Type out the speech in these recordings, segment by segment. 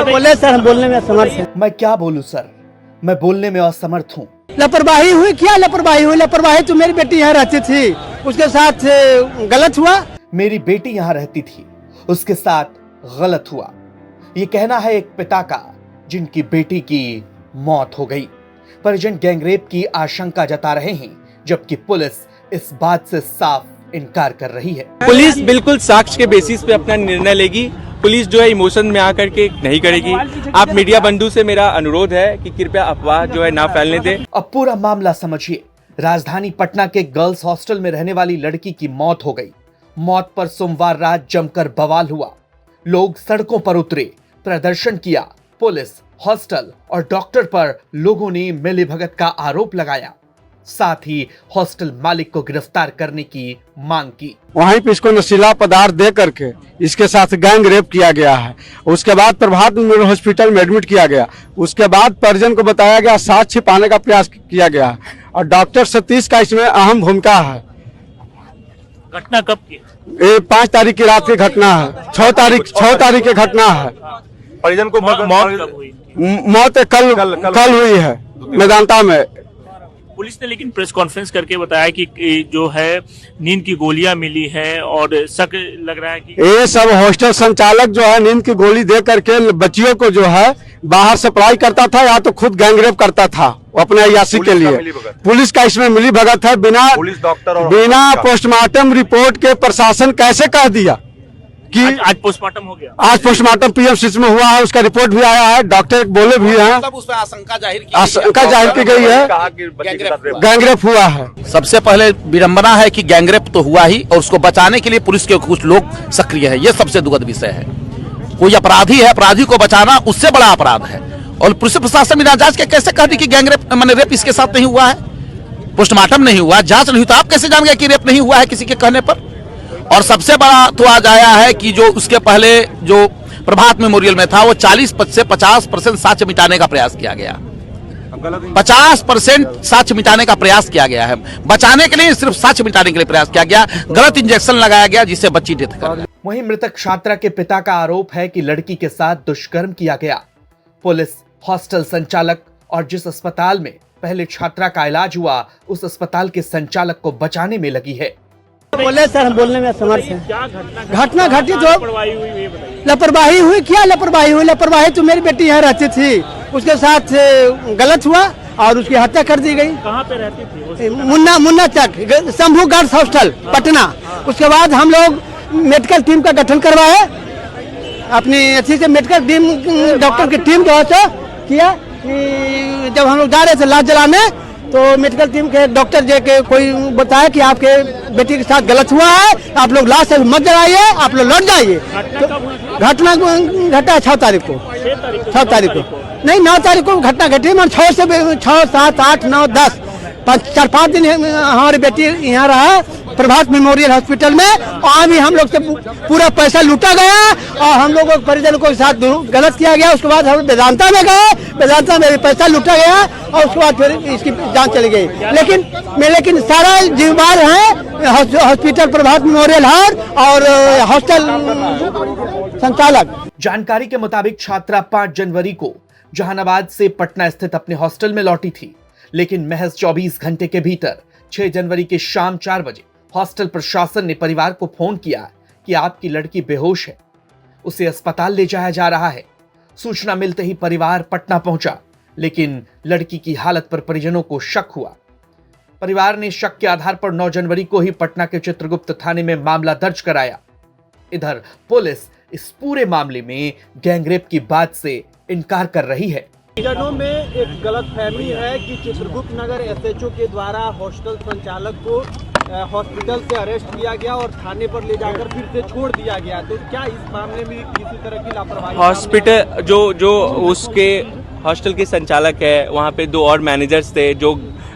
बोले सर, हम बोलने में असमर्थ हैं। मैं क्या बोलूं सर, मैं बोलने में असमर्थ हूँ। लापरवाही हुई, क्या लापरवाही हुई? लापरवाही तो मेरी बेटी यहाँ रहती थी, उसके साथ गलत हुआ। मेरी बेटी यहाँ रहती थी, उसके साथ गलत हुआ। ये कहना है एक पिता का जिनकी बेटी की मौत हो गई। परिजन गैंगरेप की आशंका जता रहे हैं, जबकि पुलिस इस बात से साफ इनकार कर रही है। पुलिस बिल्कुल साक्ष्य के बेसिस पे अपना निर्णय लेगी। पुलिस जो है इमोशन में आकर के नहीं करेगी। आप मीडिया बंधु से मेरा अनुरोध है कि कृपया अफवाह जो है ना फैलने दें। अब पूरा मामला समझिए। राजधानी पटना के गर्ल्स हॉस्टल में रहने वाली लड़की की मौत हो गई। मौत पर सोमवार रात जमकर बवाल हुआ। लोग सड़कों पर उतरे, प्रदर्शन किया। पुलिस, हॉस्टल और डॉक्टर पर लोगों ने मिलीभगत का आरोप लगाया। साथ ही हॉस्टल मालिक को गिरफ्तार करने की मांग की। वहीं पे इसको नशीला पदार्थ दे करके इसके साथ गैंग रेप किया गया है। उसके बाद प्रभात मेमोरियल हॉस्पिटल में एडमिट किया गया। उसके बाद परिजन को बताया गया, साथ छिपाने का प्रयास किया गया है और डॉक्टर सतीश का इसमें अहम भूमिका है। घटना कब की? ये 5 तारीख की रात की घटना है। 6 तारीख की घटना है। परिजन को मौत कब हुई? मौत कल हुई है मेदांता में। पुलिस ने लेकिन प्रेस कॉन्फ्रेंस करके बताया कि जो है नींद की गोलियां मिली है और शक लग रहा है कि ये सब हॉस्टल संचालक जो है नींद की गोली दे करके बच्चियों को जो है बाहर सप्लाई करता था या तो खुद गैंगरेप करता था अपने अयासी के लिए। पुलिस का इसमें मिली भगत है। बिना पोस्टमार्टम रिपोर्ट के प्रशासन कैसे कह दिया कि आज पोस्टमार्टम हो गया? आज पोस्टमार्टम पीएमसीएच में हुआ है, उसका रिपोर्ट भी आया है। डॉक्टर बोले भी हैं, मतलब उसमें आशंका जाहिर की गई है गैंगरेप हुआ है। सबसे पहले विडंबना है कि गैंगरेप तो हुआ ही और उसको बचाने के लिए पुलिस के कुछ लोग सक्रिय है। ये सबसे दुखद विषय है। कोई अपराधी है, अपराधी को बचाना उससे बड़ा अपराध है। और पुलिस प्रशासन बिना जांच के कैसे कह दी कि गैंगरेप मैंने रेप इसके साथ नहीं हुआ है? पोस्टमार्टम नहीं हुआ, जांच नहीं हुई, तो आप कैसे जान गए कि रेप नहीं हुआ है किसी के कहने पर? और सबसे बड़ा तो आज आया है कि जो उसके पहले जो प्रभात मेमोरियल में था वो 40 से 50% साक्ष्य मिटाने का प्रयास किया गया। 50% साक्ष्य मिटाने का प्रयास किया गया है। बचाने के लिए सिर्फ साक्ष्य मिटाने के लिए प्रयास किया गया। गलत इंजेक्शन लगाया गया जिससे बच्ची डेथ कर गई। वहीं मृतक छात्रा के पिता का आरोप है कि लड़की के साथ दुष्कर्म किया गया। पुलिस, हॉस्टल संचालक और जिस अस्पताल में पहले छात्रा का इलाज हुआ उस अस्पताल के संचालक को बचाने में लगी है। बोले सर, हम बोलने में असमर्थ हैं। क्या घटना घटी तो लापरवाही हुई, ये बताइए। लापरवाही हुई, क्या लापरवाही हुई? लापरवाही तो मेरी बेटी यहाँ रहती थी, उसके साथ गलत हुआ और उसकी हत्या कर दी गई। कहाँ पे रहती थी? मुन्ना तक शंभू गर्ल्स हॉस्टल पटना। उसके बाद हम लोग मेडिकल टीम का गठन करवाए। अपनी अच्छी से मेडिकल टीम, डॉक्टर की टीम जो है किया कि जब हम लोग जा रहे थे लाश जलाने तो मेडिकल टीम के डॉक्टर जो के कोई बताया कि आपके बेटी के साथ गलत हुआ है, आप लोग लाश से मत जलाइए, आप लोग लौट जाइए। घटना घटा 6 तारीख को। 6 तारीख को नहीं, 9 तारीख को घटना घटी। मैं 6 से 6, 7, 8, 9, 10 4-5 दिन हमारी बेटी यहाँ रहा प्रभात मेमोरियल हॉस्पिटल में। वहाँ भी हम लोग से पूरा पैसा लूटा गया और हम लोगों के परिजन को साथ गलत किया गया। उसके बाद हम वेदांता में गए, वेदांता में भी पैसा लूटा गया और उसके बाद फिर इसकी जांच चली गई। लेकिन सारा जिम्मेदार है हॉस्पिटल प्रभात मेमोरियल और हॉस्टल संचालक। जानकारी के मुताबिक छात्रा 5 जनवरी को जहानाबाद से पटना स्थित अपने हॉस्टल में लौटी थी, लेकिन महज 24 घंटे के भीतर 6 जनवरी की शाम 4 बजे हॉस्टल प्रशासन ने परिवार को फोन किया कि आपकी लड़की बेहोश है, उसे अस्पताल ले जाया जा रहा है। सूचना मिलते ही परिवार पटना पहुंचा, लेकिन लड़की की हालत पर परिजनों को शक हुआ। परिवार ने शक के आधार पर 9 जनवरी को ही पटना के चित्रगुप्त थाने में मामला दर्ज कराया। इधर पुलिस इस पूरे मामले में गैंगरेप की बात से इनकार कर रही है। परिजनों में एक गलतफहमी है कि चित्रगुप्त नगर एसएचओ के द्वारा हॉस्टल संचालक को हॉस्पिटल से अरेस्ट किया गया और थाने पर ले जाकर फिर से छोड़ दिया गया। तो क्या इस मामले में किसी तरह की लापरवाही? हॉस्पिटल जो उसके हॉस्टल के संचालक है, वहाँ पे 2 और मैनेजर्स थे जो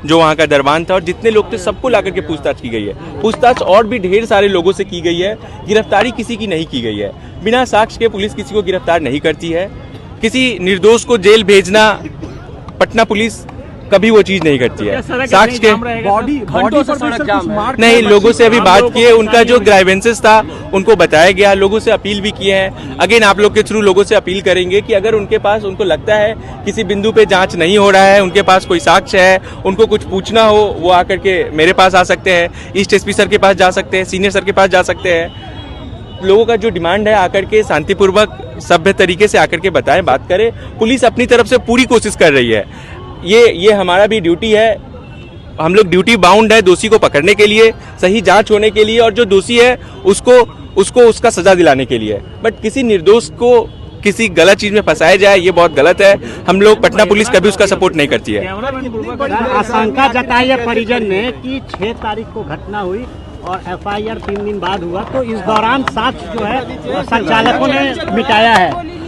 वहाँ का दरबान था और जितने लोग थे सबको लाकर के पूछताछ की गई है। पूछताछ और भी ढेर सारे लोगों से की गई है। गिरफ्तारी किसी की नहीं की गई है। बिना साक्ष्य के पुलिस किसी को गिरफ्तार नहीं करती है। किसी निर्दोष को जेल भेजना पटना पुलिस कभी वो चीज नहीं करती है। साक्ष्य के बॉडी पर सर कुछ मार्क नहीं, लोगों से अभी बात किए, उनका जो ग्राइवेंसेस था उनको बताया गया, लोगों से अपील भी किए हैं। अगेन आप लोग के थ्रू लोगों से अपील करेंगे कि अगर उनके पास, उनको लगता है किसी बिंदु पे जांच नहीं हो रहा है, उनके पास कोई साक्ष्य है, उनको कुछ पूछना हो, वो आकर के मेरे पास आ सकते हैं, ईस्ट एसपी सर के पास जा सकते हैं, सीनियर सर के पास जा सकते हैं। लोगों का जो डिमांड है आकर के शांतिपूर्वक सभ्य तरीके से आकर के बताएं, बात करें। पुलिस अपनी तरफ से पूरी कोशिश कर रही है, ये हमारा भी ड्यूटी है, हम लोग ड्यूटी बाउंड है दोषी को पकड़ने के लिए, सही जांच होने के लिए, और जो दोषी है उसको उसका सजा दिलाने के लिए। बट किसी निर्दोष को किसी गलत चीज में फंसाया जाए, ये बहुत गलत है। हम लोग, पटना पुलिस कभी उसका सपोर्ट नहीं करती है। आशंका जताई है परिजन ने कि 6 तारीख को घटना हुई और एफआईआर 3 दिन बाद हुआ, तो इस दौरान साक्ष्य जो है संचालकों ने मिटाया है।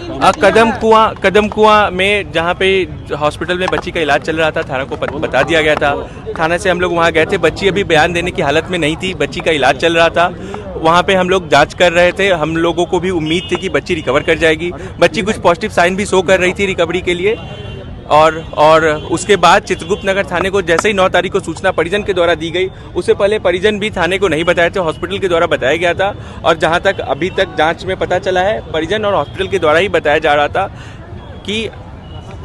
कदम कुआं में जहाँ पे हॉस्पिटल में बच्ची का इलाज चल रहा था, थाना को बता दिया गया था। थाना से हम लोग वहाँ गए थे, बच्ची अभी बयान देने की हालत में नहीं थी, बच्ची का इलाज चल रहा था। वहाँ पे हम लोग जांच कर रहे थे, हम लोगों को भी उम्मीद थी कि बच्ची रिकवर कर जाएगी। बच्ची कुछ पॉजिटिव साइन भी शो कर रही थी रिकवरी के लिए। और उसके बाद चित्रगुप्त नगर थाने को जैसे ही 9 तारीख को सूचना परिजन के द्वारा दी गई, उससे पहले परिजन भी थाने को नहीं बताए थे, हॉस्पिटल के द्वारा बताया गया था। और जहां तक अभी तक जांच में पता चला है, परिजन और हॉस्पिटल के द्वारा ही बताया जा रहा था कि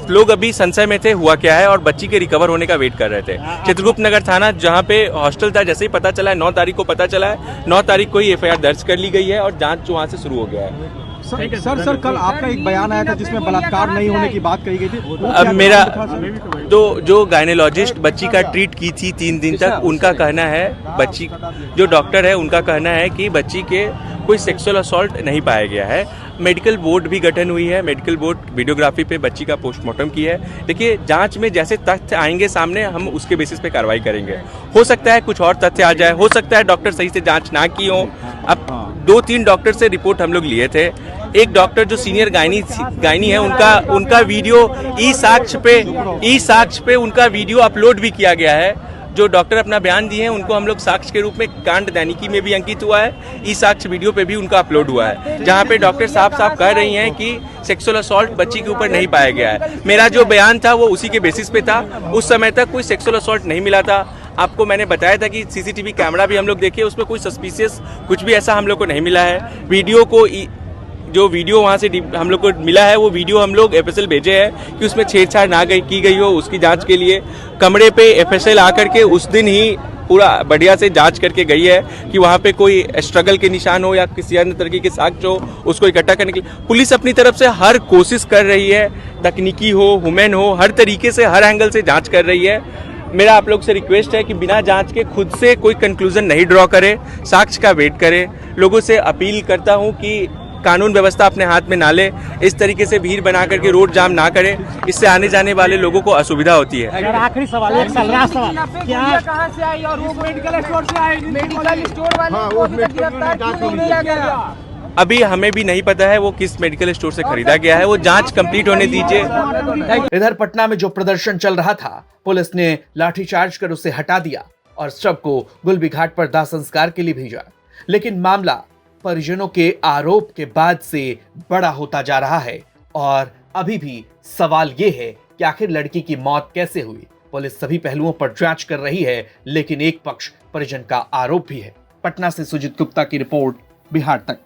लोग अभी संशय में थे हुआ क्या है, और बच्ची के रिकवर होने का वेट कर रहे थे। चित्रगुप्त नगर थाना जहां पे हॉस्टल था, जैसे ही पता चला है 9 तारीख को पता चला है, 9 तारीख को ही एफआईआर दर्ज कर ली गई है और जांच वहां से शुरू हो गया है। सर कल आपका एक बयान आया था जिसमें बलात्कार नहीं होने की बात कही गई थी। अब मेरा जो गायनेकोलॉजिस्ट बच्ची का ट्रीट की थी 3 दिन तक, उनका कहना है, बच्ची जो डॉक्टर है उनका कहना है कि बच्ची के कोई सेक्सुअल असॉल्ट नहीं पाया गया है। मेडिकल बोर्ड भी गठन हुई है, मेडिकल बोर्ड वीडियोग्राफी पे बच्ची का पोस्टमार्टम की है। देखिए, जांच में जैसे तथ्य आएंगे सामने, हम उसके बेसिस पे कार्रवाई करेंगे। हो सकता है कुछ और तथ्य आ जाए, हो सकता है डॉक्टर सही से जांच ना की हो। अब 2-3 डॉक्टर से रिपोर्ट हम लोग लिए थे। एक डॉक्टर जो सीनियर गायनी है, उनका वीडियो ई साक्ष्य पे उनका वीडियो अपलोड भी किया गया है। जो डॉक्टर अपना बयान दिए हैं उनको हम लोग साक्ष्य के रूप में कांड दैनिकी में भी अंकित हुआ है, ई साक्ष्य वीडियो पे भी उनका अपलोड हुआ है, जहां पे डॉक्टर साफ कह रही हैं कि सेक्सुअल असॉल्ट बच्ची के ऊपर नहीं पाया गया है। मेरा जो बयान था वो उसी के बेसिस पे था। उस समय तक कोई सेक्सुअल असॉल्ट नहीं मिला था। आपको मैंने बताया था कि सीसीटीवी कैमरा भी हम लोग देखे, उसमें कोई सस्पिशियस कुछ भी ऐसा हम लोग को नहीं मिला है। जो वीडियो वहाँ से हम लोग को मिला है, वो वीडियो हम लोग एफएसएल भेजे हैं कि उसमें छेड़छाड़ ना की गई हो, उसकी जांच के लिए कमरे पे एफएसएल आकर के उस दिन ही पूरा बढ़िया से जांच करके गई है कि वहाँ पे कोई स्ट्रगल के निशान हो या किसी अन्य तरीके के साक्ष्य हो, उसको इकट्ठा करने के लिए पुलिस अपनी तरफ से हर कोशिश कर रही है। तकनीकी हो, ह्यूमन हो, हर तरीके से, हर एंगल से जाँच कर रही है। मेरा आप लोग से रिक्वेस्ट है कि बिना जांच के खुद से कोई कंक्लूजन नहीं ड्रॉ करे, साक्ष्य का वेट करे। लोगों से अपील करता हूं कि कानून व्यवस्था अपने हाथ में ना ले, इस तरीके से भीड़ बना करके रोड जाम ना करे, इससे आने जाने वाले लोगों को असुविधा होती है। आखिरी सवाल, एक लास्ट सवाल, क्या कहां से आई और वो मेडिकल स्टोर से आई, मेडिकल स्टोर वाले को अभी तक गिरफ्तार क्यों नहीं किया गया? अभी हमें भी नहीं पता है वो किस मेडिकल स्टोर से खरीदा गया है, वो जांच कंप्लीट होने दीजिए। इधर पटना में जो प्रदर्शन चल रहा था, पुलिस ने लाठीचार्ज कर उसे हटा दिया और शव को गुलबी घाट पर दाह संस्कार के लिए भेजा। लेकिन मामला परिजनों के आरोप के बाद से बड़ा होता जा रहा है और अभी भी सवाल ये है कि आखिर लड़की की मौत कैसे हुई। पुलिस सभी पहलुओं पर जांच कर रही है, लेकिन एक पक्ष परिजन का आरोप भी है। पटना से सुजीत गुप्ता की रिपोर्ट, बिहार तक।